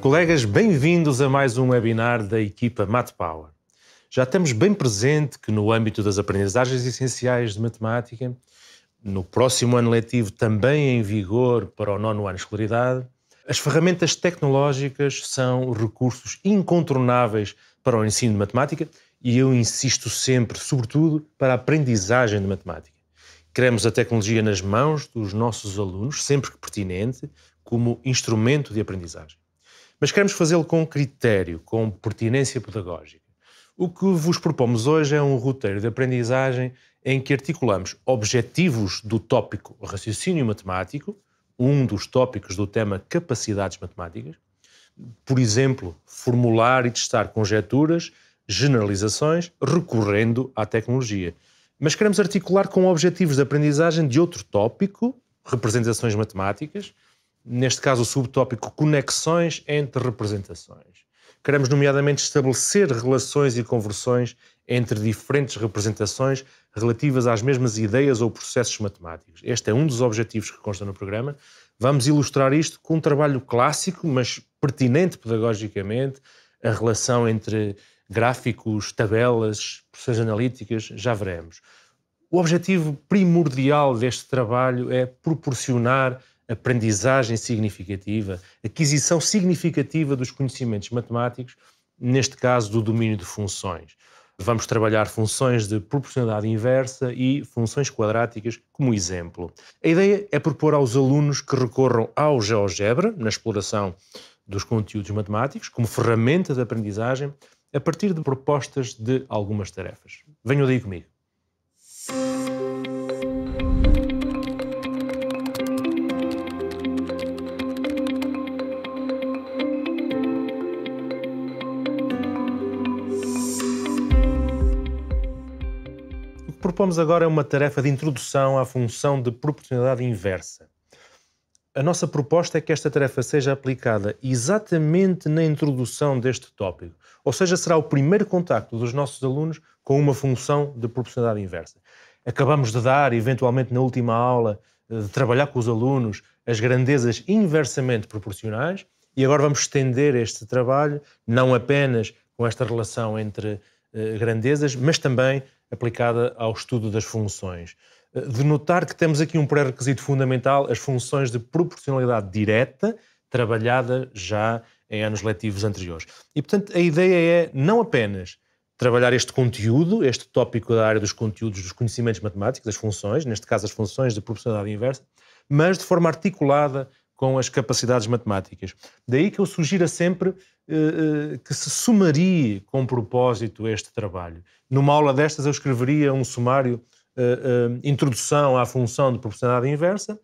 colegas, bem-vindos a mais um webinar da equipa MathPower. Já estamos bem presente que no âmbito das aprendizagens essenciais de matemática, no próximo ano letivo também em vigor para o 9º ano de escolaridade, as ferramentas tecnológicas são recursos incontornáveis para o ensino de matemática e eu insisto sempre, sobretudo, para a aprendizagem de matemática. Queremos a tecnologia nas mãos dos nossos alunos, sempre que pertinente, como instrumento de aprendizagem. Mas queremos fazê-lo com critério, com pertinência pedagógica. O que vos propomos hoje é um roteiro de aprendizagem em que articulamos objetivos do tópico raciocínio matemático, um dos tópicos do tema capacidades matemáticas, por exemplo, formular e testar conjecturas, generalizações, recorrendo à tecnologia. Mas queremos articular com objetivos de aprendizagem de outro tópico, representações matemáticas, neste caso o subtópico conexões entre representações. Queremos nomeadamente estabelecer relações e conversões entre diferentes representações relativas às mesmas ideias ou processos matemáticos. Este é um dos objetivos que consta no programa. Vamos ilustrar isto com um trabalho clássico, mas pertinente pedagogicamente, a relação entre gráficos, tabelas, processos analíticas, já veremos. O objetivo primordial deste trabalho é proporcionar aprendizagem significativa, aquisição significativa dos conhecimentos matemáticos, neste caso do domínio de funções. Vamos trabalhar funções de proporcionalidade inversa e funções quadráticas como exemplo. A ideia é propor aos alunos que recorram ao GeoGebra, na exploração dos conteúdos matemáticos, como ferramenta de aprendizagem, a partir de propostas de algumas tarefas. Venham daí comigo. O que propomos agora é uma tarefa de introdução à função de proporcionalidade inversa. A nossa proposta é que esta tarefa seja aplicada exatamente na introdução deste tópico, ou seja, será o primeiro contacto dos nossos alunos com uma função de proporcionalidade inversa. Acabamos de dar, eventualmente na última aula, de trabalhar com os alunos as grandezas inversamente proporcionais e agora vamos estender este trabalho não apenas com esta relação entre grandezas, mas também aplicada ao estudo das funções. De notar que temos aqui um pré-requisito fundamental, as funções de proporcionalidade direta, trabalhada já em anos letivos anteriores. E, portanto, a ideia é não apenas trabalhar este conteúdo, este tópico da área dos conteúdos dos conhecimentos matemáticos, as funções, neste caso as funções de proporcionalidade inversa, mas de forma articulada com as capacidades matemáticas. Daí que eu sugira sempre que se sumarie com propósito este trabalho. Numa aula destas eu escreveria um sumário introdução à função de proporcionalidade inversa,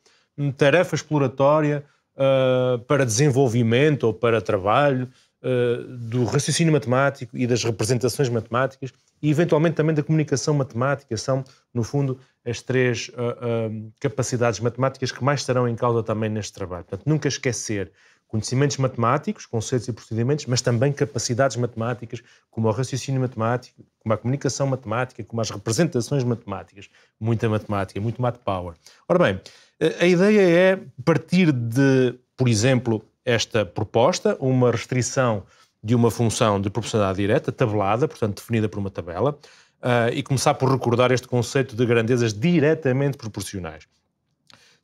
tarefa exploratória para desenvolvimento ou para trabalho do raciocínio matemático e das representações matemáticas e eventualmente também da comunicação matemática. São, no fundo, as três capacidades matemáticas que mais estarão em causa também neste trabalho. Portanto, nunca esquecer conhecimentos matemáticos, conceitos e procedimentos, mas também capacidades matemáticas, como o raciocínio matemático, como a comunicação matemática, como as representações matemáticas. Muita matemática, muito MathPower. Ora bem, a ideia é partir de, por exemplo, esta proposta, uma restrição de uma função de proporcionalidade direta, tabelada, portanto definida por uma tabela, e começar por recordar este conceito de grandezas diretamente proporcionais.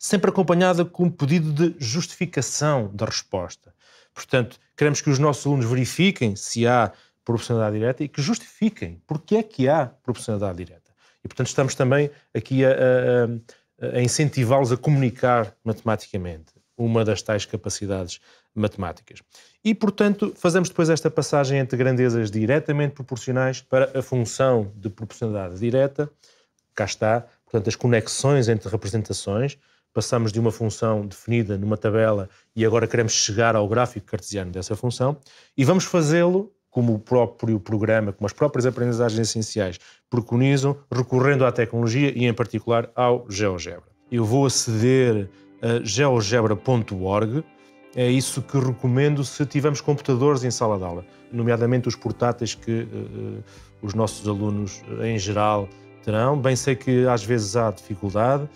Sempre acompanhada com um pedido de justificação da resposta. Portanto, queremos que os nossos alunos verifiquem se há proporcionalidade direta e que justifiquem porque é que há proporcionalidade direta. E, portanto, estamos também aqui a incentivá-los a comunicar matematicamente, uma das tais capacidades matemáticas. E, portanto, fazemos depois esta passagem entre grandezas diretamente proporcionais para a função de proporcionalidade direta. Cá está, portanto, as conexões entre representações. Passamos de uma função definida numa tabela e agora queremos chegar ao gráfico cartesiano dessa função e vamos fazê-lo, como o próprio programa, como as próprias aprendizagens essenciais preconizam, recorrendo à tecnologia e, em particular, ao GeoGebra. Eu vou aceder a geogebra.org, é isso que recomendo se tivermos computadores em sala de aula, nomeadamente os portáteis que os nossos alunos, em geral, terão. Bem sei que às vezes há dificuldade,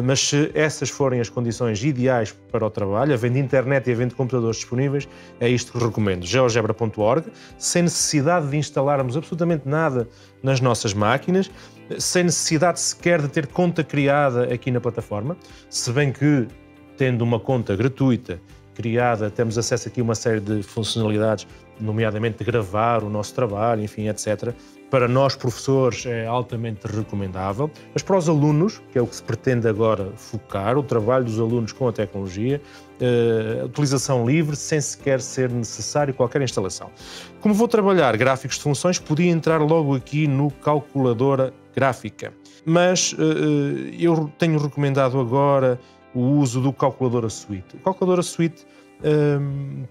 mas se essas forem as condições ideais para o trabalho, havendo internet e havendo computadores disponíveis, é isto que recomendo. GeoGebra.org, sem necessidade de instalarmos absolutamente nada nas nossas máquinas, sem necessidade sequer de ter conta criada aqui na plataforma, se bem que, tendo uma conta gratuita criada, temos acesso aqui a uma série de funcionalidades, nomeadamente de gravar o nosso trabalho, enfim, etc. Para nós, professores, é altamente recomendável, mas para os alunos, que é o que se pretende agora focar, o trabalho dos alunos com a tecnologia, a utilização livre, sem sequer ser necessário qualquer instalação. Como vou trabalhar gráficos de funções, podia entrar logo aqui no calculadora gráfica, mas eu tenho recomendado agora o uso do Calculadora Suite. O Calculadora Suite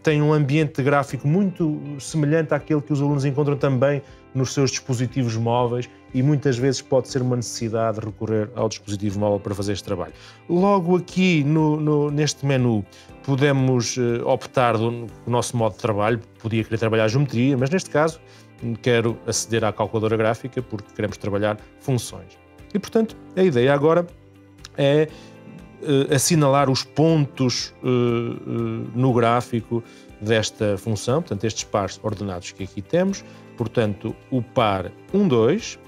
tem um ambiente gráfico muito semelhante àquele que os alunos encontram também nos seus dispositivos móveis e muitas vezes pode ser uma necessidade de recorrer ao dispositivo móvel para fazer este trabalho. Logo aqui neste menu podemos optar do nosso modo de trabalho, podia querer trabalhar geometria, mas neste caso quero aceder à calculadora gráfica porque queremos trabalhar funções. E portanto a ideia agora é assinalar os pontos no gráfico desta função, portanto estes pares ordenados que aqui temos, portanto o par 1, 2,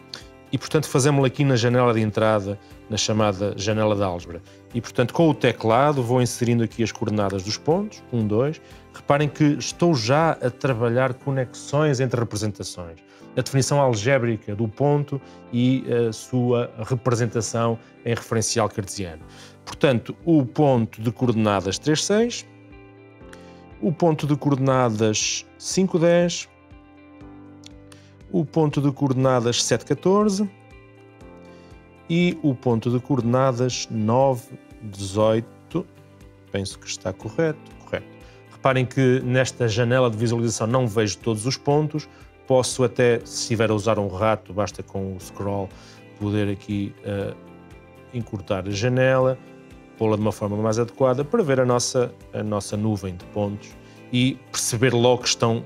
e portanto fazemos-lo aqui na janela de entrada, na chamada janela de álgebra. E portanto com o teclado vou inserindo aqui as coordenadas dos pontos, 1, 2, reparem que estou já a trabalhar conexões entre representações, a definição algébrica do ponto e a sua representação em referencial cartesiano. Portanto, o ponto de coordenadas 3, 6, o ponto de coordenadas 5, 10, o ponto de coordenadas 7, 14 e o ponto de coordenadas 9, 18. Penso que está correto. Reparem que nesta janela de visualização não vejo todos os pontos. Posso até, se estiver a usar um rato, basta com o scroll poder aqui encurtar a janela, pô-la de uma forma mais adequada para ver a nossa nuvem de pontos e perceber logo que estão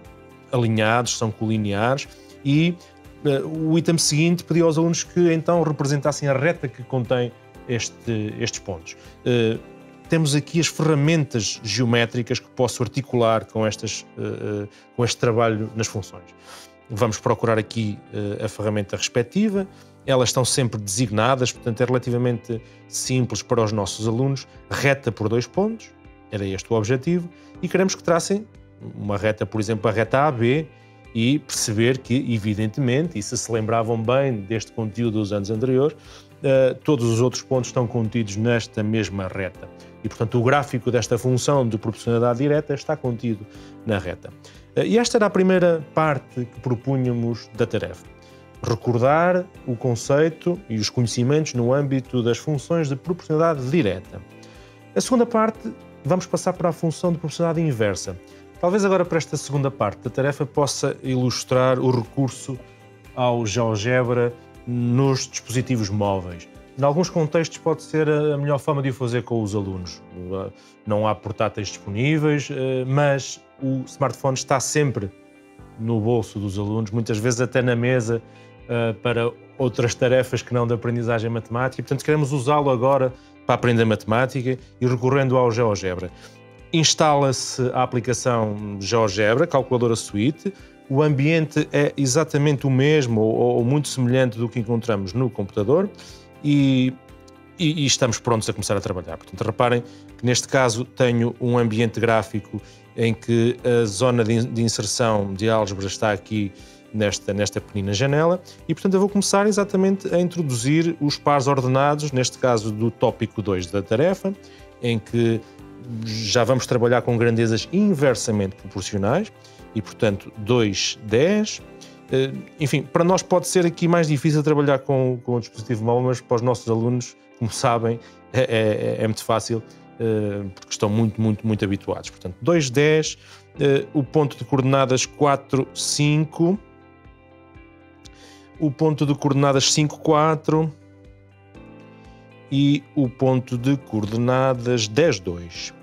alinhados, são colineares. E o item seguinte pediu aos alunos que então representassem a reta que contém estes pontos. Temos aqui as ferramentas geométricas que posso articular com este trabalho nas funções. Vamos procurar aqui a ferramenta respectiva. Elas estão sempre designadas, portanto é relativamente simples para os nossos alunos. Reta por 2 pontos, era este o objetivo, e queremos que tracem uma reta, por exemplo, a reta AB, e perceber que, evidentemente, e se lembravam bem deste conteúdo dos anos anteriores, todos os outros pontos estão contidos nesta mesma reta. E, portanto, o gráfico desta função de proporcionalidade direta está contido na reta. E esta era a primeira parte que propunhamos da tarefa. Recordar o conceito e os conhecimentos no âmbito das funções de proporcionalidade direta. A segunda parte, vamos passar para a função de proporcionalidade inversa. Talvez agora para esta segunda parte da tarefa possa ilustrar o recurso ao GeoGebra nos dispositivos móveis. Em alguns contextos pode ser a melhor forma de o fazer com os alunos. Não há portáteis disponíveis, mas o smartphone está sempre no bolso dos alunos, muitas vezes até na mesa, para outras tarefas que não de aprendizagem matemática. Portanto, queremos usá-lo agora para aprender matemática e recorrendo ao GeoGebra. Instala-se a aplicação GeoGebra, Calculadora Suite. O ambiente é exatamente o mesmo ou muito semelhante do que encontramos no computador e estamos prontos a começar a trabalhar. Portanto, reparem que neste caso tenho um ambiente gráfico em que a zona de inserção de álgebra está aqui nesta pequenina janela e, portanto, eu vou começar exatamente a introduzir os pares ordenados, neste caso do tópico 2 da tarefa, em que já vamos trabalhar com grandezas inversamente proporcionais e, portanto, 2, 10. Enfim, para nós pode ser aqui mais difícil trabalhar com o dispositivo móvel, mas para os nossos alunos, como sabem, é muito fácil, porque estão muito habituados. Portanto, 2, 10, o ponto de coordenadas 4, 5, o ponto de coordenadas 5, 4 e o ponto de coordenadas 10, 2.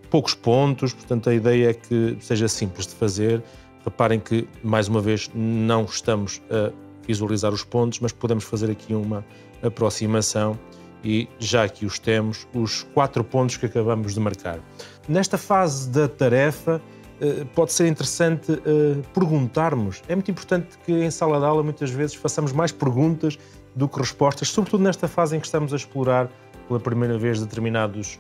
Poucos pontos, portanto a ideia é que seja simples de fazer. Reparem que, mais uma vez, não estamos a visualizar os pontos, mas podemos fazer aqui uma aproximação e já aqui os temos, os 4 pontos que acabamos de marcar. Nesta fase da tarefa, pode ser interessante perguntarmos. É muito importante que em sala de aula muitas vezes façamos mais perguntas do que respostas, sobretudo nesta fase em que estamos a explorar pela primeira vez determinados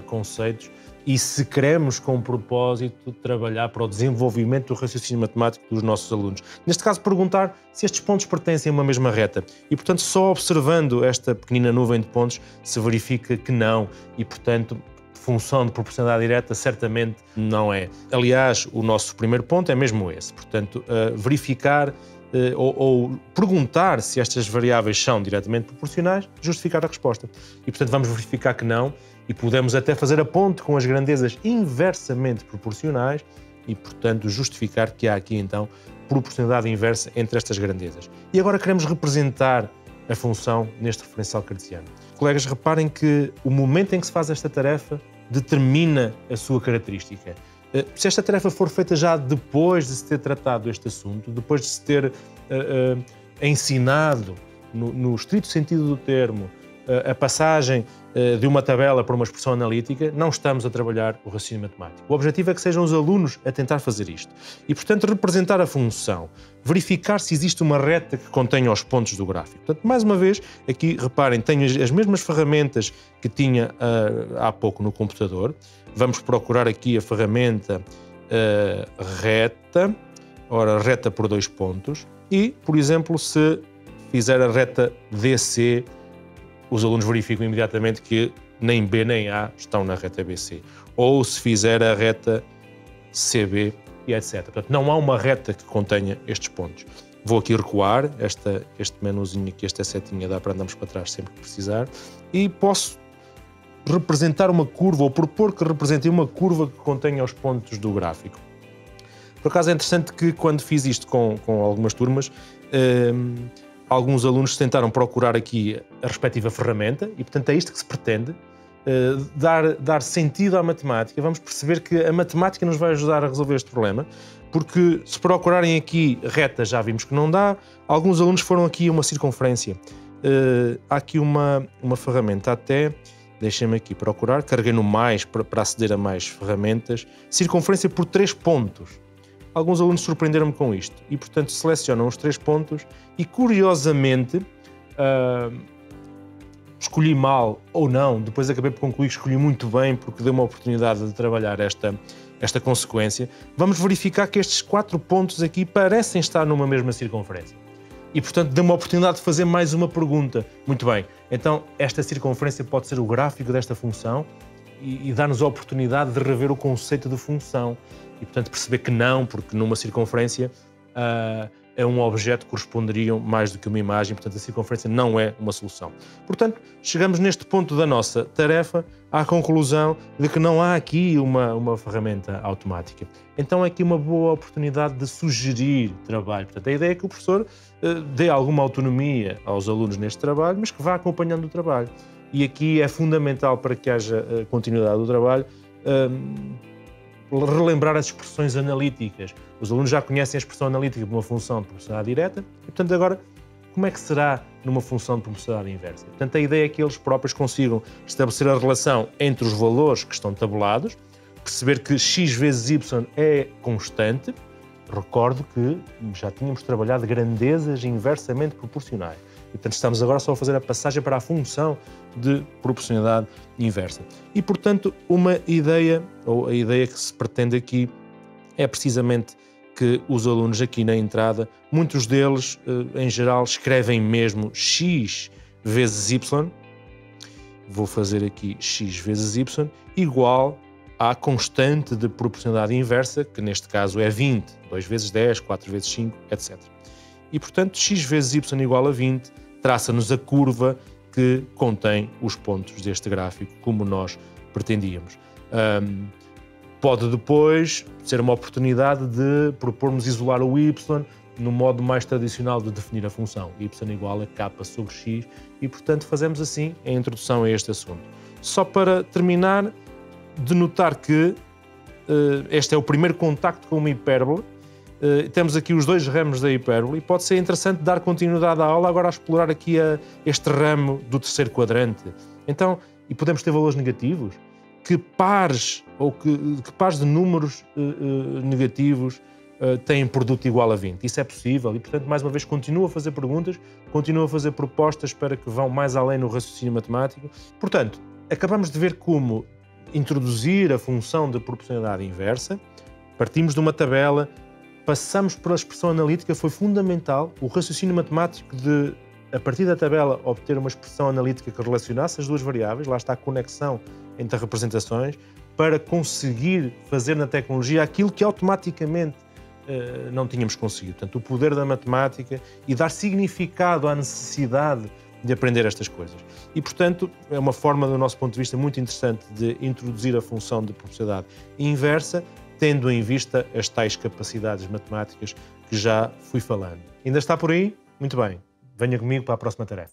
conceitos e se queremos com o propósito de trabalhar para o desenvolvimento do raciocínio matemático dos nossos alunos. Neste caso, perguntar se estes pontos pertencem a uma mesma reta e, portanto, só observando esta pequenina nuvem de pontos se verifica que não e, portanto, função de proporcionalidade direta certamente não é. Aliás, o nosso primeiro ponto é mesmo esse, portanto, verificar ou perguntar se estas variáveis são diretamente proporcionais, justificar a resposta. E, portanto, vamos verificar que não e podemos até fazer a ponte com as grandezas inversamente proporcionais e, portanto, justificar que há aqui, então, proporcionalidade inversa entre estas grandezas. E agora queremos representar a função neste referencial cartesiano. Colegas, reparem que o momento em que se faz esta tarefa determina a sua característica. Se esta tarefa for feita já depois de se ter tratado este assunto, depois de se ter ensinado, no estrito sentido do termo, a passagem de uma tabela para uma expressão analítica, não estamos a trabalhar o raciocínio matemático. O objetivo é que sejam os alunos a tentar fazer isto. E, portanto, representar a função, verificar se existe uma reta que contenha os pontos do gráfico. Portanto, mais uma vez, aqui, reparem, tenho as mesmas ferramentas que tinha há pouco no computador. Vamos procurar aqui a ferramenta reta, ora, reta por 2 pontos, e, por exemplo, se fizer a reta DC, os alunos verificam imediatamente que nem B nem A estão na reta BC. Ou se fizer a reta CB e etc. Portanto, não há uma reta que contenha estes pontos. Vou aqui recuar, este menuzinho aqui, esta setinha dá para andarmos para trás sempre que precisar, e posso representar uma curva, ou propor que represente uma curva que contenha os pontos do gráfico. Por acaso é interessante que quando fiz isto com algumas turmas, alguns alunos tentaram procurar aqui a respectiva ferramenta e, portanto, é isto que se pretende, dar sentido à matemática. Vamos perceber que a matemática nos vai ajudar a resolver este problema, porque se procurarem aqui reta já vimos que não dá. Alguns alunos foram aqui a uma circunferência. Há aqui uma ferramenta até, deixem-me aqui procurar, carreguei no mais para aceder a mais ferramentas, circunferência por 3 pontos. Alguns alunos surpreenderam-me com isto e, portanto, selecionam os 3 pontos e, curiosamente, escolhi mal ou não, depois acabei por concluir que escolhi muito bem porque deu uma oportunidade de trabalhar esta consequência. Vamos verificar que estes 4 pontos aqui parecem estar numa mesma circunferência. E, portanto, deu uma oportunidade de fazer mais uma pergunta. Muito bem, então esta circunferência pode ser o gráfico desta função e dá-nos a oportunidade de rever o conceito de função. E, portanto, perceber que não, porque numa circunferência a um objeto corresponderiam mais do que uma imagem, portanto, a circunferência não é uma solução. Portanto, chegamos neste ponto da nossa tarefa à conclusão de que não há aqui uma ferramenta automática. Então, é aqui uma boa oportunidade de sugerir trabalho. Portanto, a ideia é que o professor dê alguma autonomia aos alunos neste trabalho, mas que vá acompanhando o trabalho. E aqui é fundamental para que haja continuidade do trabalho, relembrar as expressões analíticas. Os alunos já conhecem a expressão analítica de uma função de proporcionalidade direta e, portanto, agora, como é que será numa função de proporcionalidade inversa? Portanto, a ideia é que eles próprios consigam estabelecer a relação entre os valores que estão tabulados, perceber que x vezes y é constante. Recordo que já tínhamos trabalhado grandezas inversamente proporcionais. E, portanto, estamos agora só a fazer a passagem para a função de proporcionalidade inversa. E, portanto, uma ideia, ou a ideia que se pretende aqui, é precisamente que os alunos aqui na entrada, muitos deles, em geral, escrevem mesmo x vezes y, vou fazer aqui x vezes y, igual à constante de proporcionalidade inversa, que neste caso é 20, 2 vezes 10, 4 vezes 5, etc. E, portanto, x vezes y igual a 20 traça-nos a curva que contém os pontos deste gráfico, como nós pretendíamos. Pode depois ser uma oportunidade de propormos isolar o y no modo mais tradicional de definir a função, y igual a k sobre x, e, portanto, fazemos assim a introdução a este assunto. Só para terminar, de notar que este é o primeiro contacto com uma hipérbole Temos aqui os dois ramos da hipérbole e pode ser interessante dar continuidade à aula agora a explorar aqui este ramo do terceiro quadrante. Então, e podemos ter valores negativos? Que pares de números negativos têm produto igual a 20? Isso é possível e, portanto, mais uma vez, continuo a fazer perguntas, continuo a fazer propostas para que vão mais além no raciocínio matemático. Portanto, acabamos de ver como introduzir a função de proporcionalidade inversa, partimos de uma tabela, passamos pela expressão analítica, foi fundamental o raciocínio matemático de, a partir da tabela, obter uma expressão analítica que relacionasse as duas variáveis, lá está a conexão entre representações, para conseguir fazer na tecnologia aquilo que automaticamente não tínhamos conseguido. Portanto, o poder da matemática e dar significado à necessidade de aprender estas coisas. E, portanto, é uma forma, do nosso ponto de vista, muito interessante de introduzir a função de proporcionalidade inversa, tendo em vista as tais capacidades matemáticas que já fui falando. Ainda está por aí? Muito bem. Venha comigo para a próxima tarefa.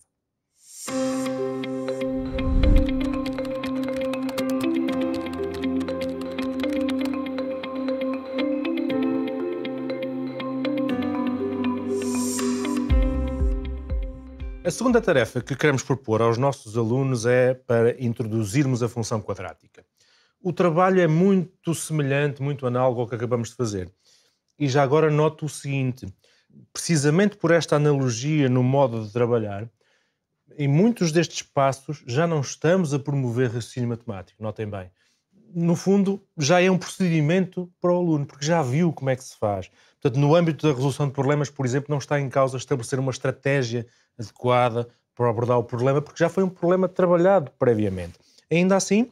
A segunda tarefa que queremos propor aos nossos alunos é para introduzirmos a função quadrática. O trabalho é muito semelhante, muito análogo ao que acabamos de fazer. E já agora noto o seguinte, precisamente por esta analogia no modo de trabalhar, em muitos destes passos já não estamos a promover raciocínio matemático, notem bem. No fundo, já é um procedimento para o aluno, porque já viu como é que se faz. Portanto, no âmbito da resolução de problemas, por exemplo, não está em causa estabelecer uma estratégia adequada para abordar o problema, porque já foi um problema trabalhado previamente. Ainda assim,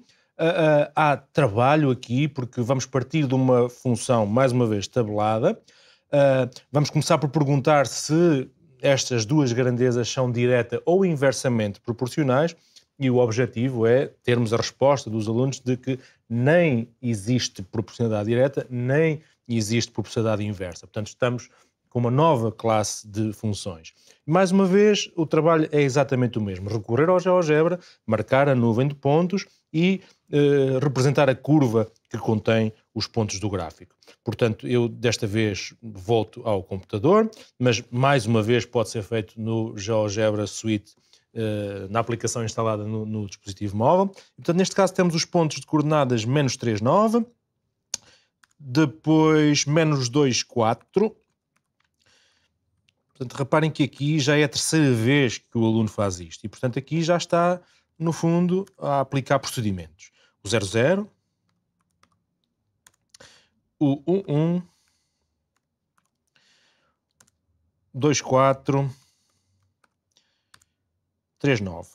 há trabalho aqui, porque vamos partir de uma função, mais uma vez, tabelada. Vamos começar por perguntar se estas duas grandezas são direta ou inversamente proporcionais, e o objetivo é termos a resposta dos alunos de que nem existe proporcionalidade direta, nem existe proporcionalidade inversa. Portanto, estamos com uma nova classe de funções. Mais uma vez, o trabalho é exatamente o mesmo. Recorrer ao GeoGebra, marcar a nuvem de pontos e representar a curva que contém os pontos do gráfico. Portanto, eu desta vez volto ao computador, mas mais uma vez pode ser feito no GeoGebra Suite, na aplicação instalada no dispositivo móvel. Portanto, neste caso temos os pontos de coordenadas menos 3, 9, depois menos 2, 4. Portanto, reparem que aqui já é a terceira vez que o aluno faz isto e, portanto, aqui já está, no fundo, a aplicar procedimentos. O 0, 0, o 1, 1, 2, 4, 3, 9.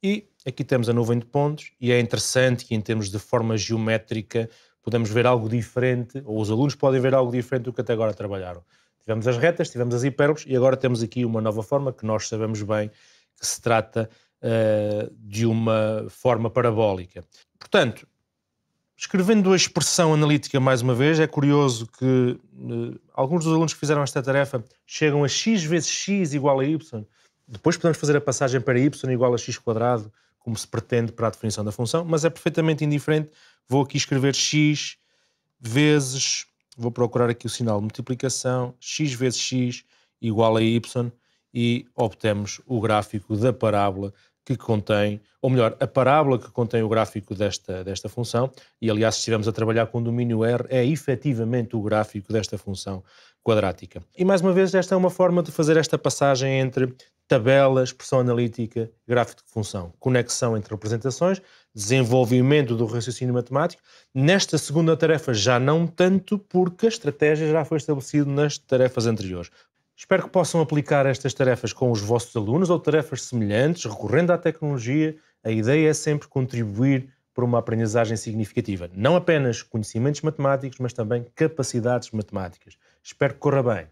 E aqui temos a nuvem de pontos e é interessante que em termos de forma geométrica podemos ver algo diferente, ou os alunos podem ver algo diferente do que até agora trabalharam. Tivemos as retas, tivemos as hipérboles e agora temos aqui uma nova forma que nós sabemos bem que se trata de uma forma parabólica. Portanto, escrevendo a expressão analítica mais uma vez, é curioso que alguns dos alunos que fizeram esta tarefa chegam a x vezes x igual a y. Depois podemos fazer a passagem para y igual a x quadrado, como se pretende para a definição da função, mas é perfeitamente indiferente. Vou aqui escrever x vezes, vou procurar aqui o sinal de multiplicação, x vezes x igual a y, e obtemos o gráfico da parábola que contém, ou melhor, a parábola que contém o gráfico desta função, e aliás, se estivermos a trabalhar com o domínio R, é efetivamente o gráfico desta função quadrática. E mais uma vez, esta é uma forma de fazer esta passagem entre tabela, expressão analítica, gráfico de função, conexão entre representações, desenvolvimento do raciocínio matemático. Nesta segunda tarefa já não tanto, porque a estratégia já foi estabelecida nas tarefas anteriores. Espero que possam aplicar estas tarefas com os vossos alunos ou tarefas semelhantes, recorrendo à tecnologia. A ideia é sempre contribuir para uma aprendizagem significativa. Não apenas conhecimentos matemáticos, mas também capacidades matemáticas. Espero que corra bem.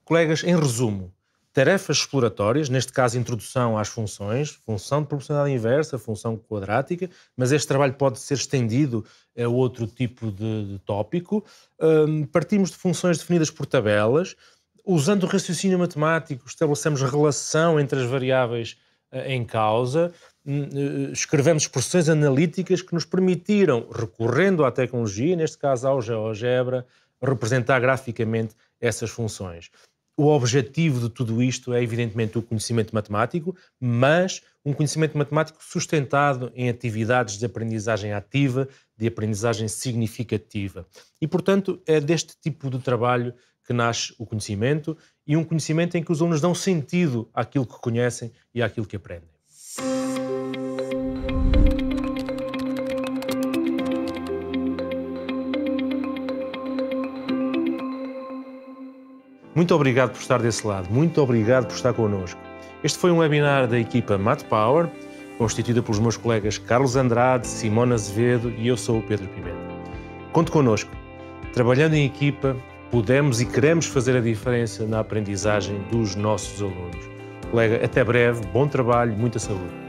Colegas, em resumo, tarefas exploratórias, neste caso introdução às funções, função de proporcionalidade inversa, função quadrática, mas este trabalho pode ser estendido a outro tipo de tópico. Partimos de funções definidas por tabelas, Usando o raciocínio matemático, estabelecemos relação entre as variáveis em causa, escrevemos expressões analíticas que nos permitiram, recorrendo à tecnologia, neste caso ao GeoGebra, representar graficamente essas funções. O objetivo de tudo isto é, evidentemente, o conhecimento matemático, mas um conhecimento matemático sustentado em atividades de aprendizagem ativa, de aprendizagem significativa. E, portanto, é deste tipo de trabalho que nasce o conhecimento, e um conhecimento em que os alunos dão sentido àquilo que conhecem e àquilo que aprendem. Muito obrigado por estar desse lado, muito obrigado por estar connosco. Este foi um webinar da equipa MathPower, constituída pelos meus colegas Carlos Andrade, Simone Azevedo e eu sou o Pedro Pimenta. Conte connosco. Trabalhando em equipa, podemos e queremos fazer a diferença na aprendizagem dos nossos alunos. Colega, até breve, bom trabalho, muita saúde.